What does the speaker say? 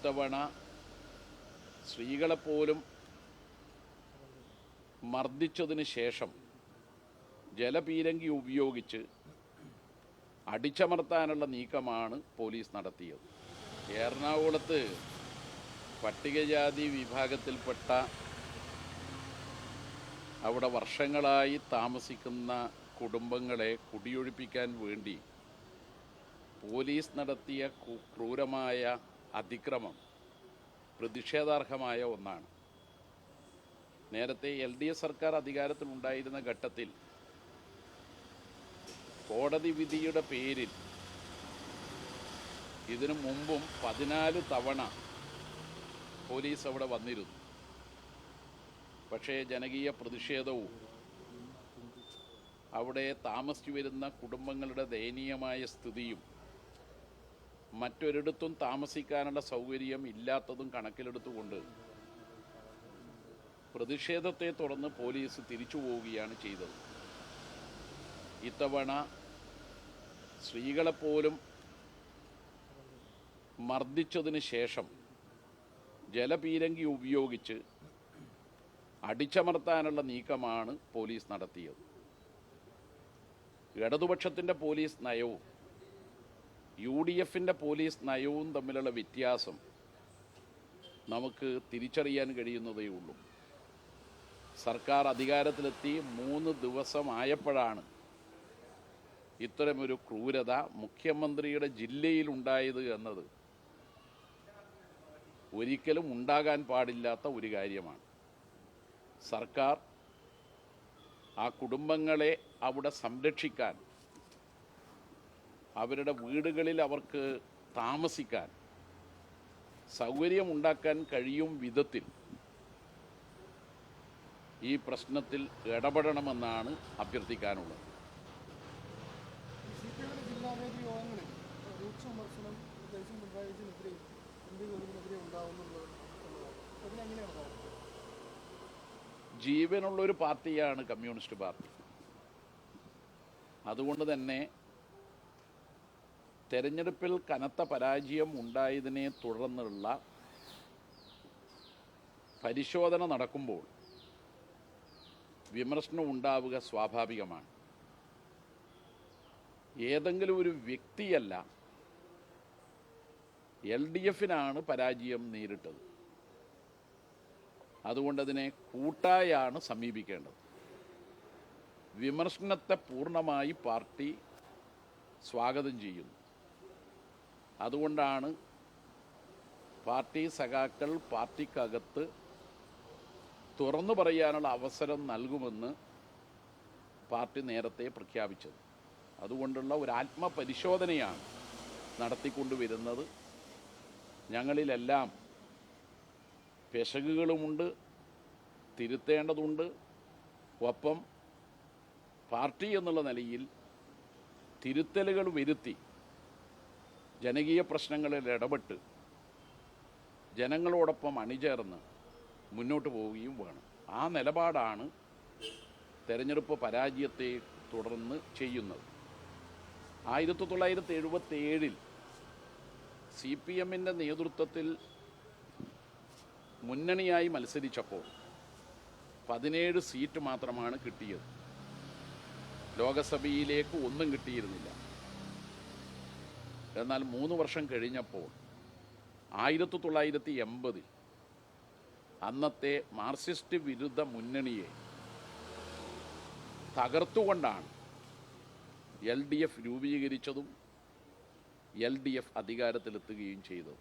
ഇത്തവണ സ്ത്രീകളെപ്പോലും മർദ്ദിച്ചതിന് ശേഷം ജലപീരങ്കി ഉപയോഗിച്ച് അടിച്ചമർത്താനുള്ള നീക്കമാണ് പോലീസ് നടത്തിയത്. എറണാകുളത്ത് പട്ടികജാതി വിഭാഗത്തിൽപ്പെട്ട അവിടെ വർഷങ്ങളായി താമസിക്കുന്ന കുടുംബങ്ങളെ കുടിയൊഴിപ്പിക്കാൻ വേണ്ടി പോലീസ് നടത്തിയ ക്രൂരമായ അതിക്രമം പ്രതിഷേധാർഹമായ ഒന്നാണ്. നേരത്തെ LDF സർക്കാർ അധികാരത്തിലുണ്ടായിരുന്ന ഘട്ടത്തിൽ കോടതി വിധിയുടെ പേരിൽ ഇതിനു മുമ്പും 14 തവണ പോലീസ് അവിടെ വന്നിരുന്നു. പക്ഷേ ജനകീയ പ്രതിഷേധവും അവിടെ താമസിച്ചു വരുന്ന കുടുംബങ്ങളുടെ ദയനീയമായ സ്ഥിതിയും മറ്റൊരിടത്തും താമസിക്കാനുള്ള സൗകര്യം ഇല്ലാത്തതും കണക്കിലെടുത്തുകൊണ്ട് പ്രതിഷേധത്തെ തുടർന്ന് പോലീസ് തിരിച്ചു പോവുകയാണ് ചെയ്തത്. ഇത്തവണ സ്ത്രീകളെപ്പോലും മർദ്ദിച്ചതിന് ശേഷം ജലപീരങ്കി ഉപയോഗിച്ച് അടിച്ചമർത്താനുള്ള നീക്കമാണ് പോലീസ് നടത്തിയത്. ഇടതുപക്ഷത്തിൻ്റെ പോലീസ് നയവും UDFിൻ്റെ പോലീസ് നയവും തമ്മിലുള്ള വ്യത്യാസം നമുക്ക് തിരിച്ചറിയാൻ കഴിയുന്നതേ ഉള്ളൂ. സർക്കാർ അധികാരത്തിലെത്തി 3 ദിവസമായപ്പോഴാണ് ഇത്തരമൊരു ക്രൂരത മുഖ്യമന്ത്രിയുടെ ജില്ലയിലുണ്ടായത് എന്നത് ഒരിക്കലും ഉണ്ടാകാൻ പാടില്ലാത്ത ഒരു കാര്യമാണ്. സർക്കാർ ആ കുടുംബങ്ങളെ അവിടെ സംരക്ഷിക്കാൻ, അവരുടെ വീടുകളിൽ അവർക്ക് താമസിക്കാൻ സൗകര്യമുണ്ടാക്കാൻ കഴിയും വിധത്തിൽ ഈ പ്രശ്നത്തിൽ ഇടപെടണമെന്നാണ് അഭ്യർത്ഥിക്കാനുള്ളത്. ജീവനുള്ളൊരു പാർട്ടിയാണ് കമ്മ്യൂണിസ്റ്റ് പാർട്ടി. അതുകൊണ്ട് തന്നെ തെരഞ്ഞെടുപ്പിൽ കനത്ത പരാജയം ഉണ്ടായതിനെ തുടർന്നുള്ള പരിശോധന നടക്കുമ്പോൾ വിമർശനം ഉണ്ടാവുക സ്വാഭാവികമാണ്. ഏതെങ്കിലും ഒരു വ്യക്തിയല്ല, LDFനാണ് പരാജയം നേരിട്ടത്. അതുകൊണ്ടതിനെ കൂട്ടായാണ് സമീപിക്കേണ്ടത്. വിമർശനത്തെ പൂർണ്ണമായി പാർട്ടി സ്വാഗതം ചെയ്യുന്നു. അതുകൊണ്ടാണ് പാർട്ടി സഖാക്കൾ പാർട്ടിക്കകത്ത് തുറന്നു പറയാനുള്ള അവസരം നൽകുമെന്ന് പാർട്ടി നേരത്തെ പ്രഖ്യാപിച്ചത്. അതുകൊണ്ടുള്ള ഒരു ആത്മപരിശോധനയാണ് നടത്തിക്കൊണ്ടുവരുന്നത്. ഞങ്ങളിലെല്ലാം പിശകുകളുമുണ്ട്, തിരുത്തേണ്ടതുണ്ട്. ഒപ്പം പാർട്ടി എന്നുള്ള നിലയിൽ തിരുത്തലുകൾ വരുത്തി ജനകീയ പ്രശ്നങ്ങളിൽ ഇടപെട്ട് ജനങ്ങളോടൊപ്പം അണിചേർന്ന് മുന്നോട്ട് പോവുകയും വേണം. ആ നിലപാടാണ് തെരഞ്ഞെടുപ്പ് പരാജയത്തെ തുടർന്ന് ചെയ്യുന്നത്. 1977 CPMൻ്റെ നേതൃത്വത്തിൽ മുന്നണിയായി മത്സരിച്ചപ്പോൾ 17 സീറ്റ് മാത്രമാണ് കിട്ടിയത്. ലോകസഭയിലേക്ക് ഒന്നും കിട്ടിയിരുന്നില്ല. എന്നാൽ 3 വർഷം കഴിഞ്ഞപ്പോൾ 1980 അന്നത്തെ മാർക്സിസ്റ്റ് വിരുദ്ധ മുന്നണിയെ തകർത്തുകൊണ്ടാണ് LDF രൂപീകരിച്ചതും LDF അധികാരത്തിലെത്തുകയും ചെയ്തത്.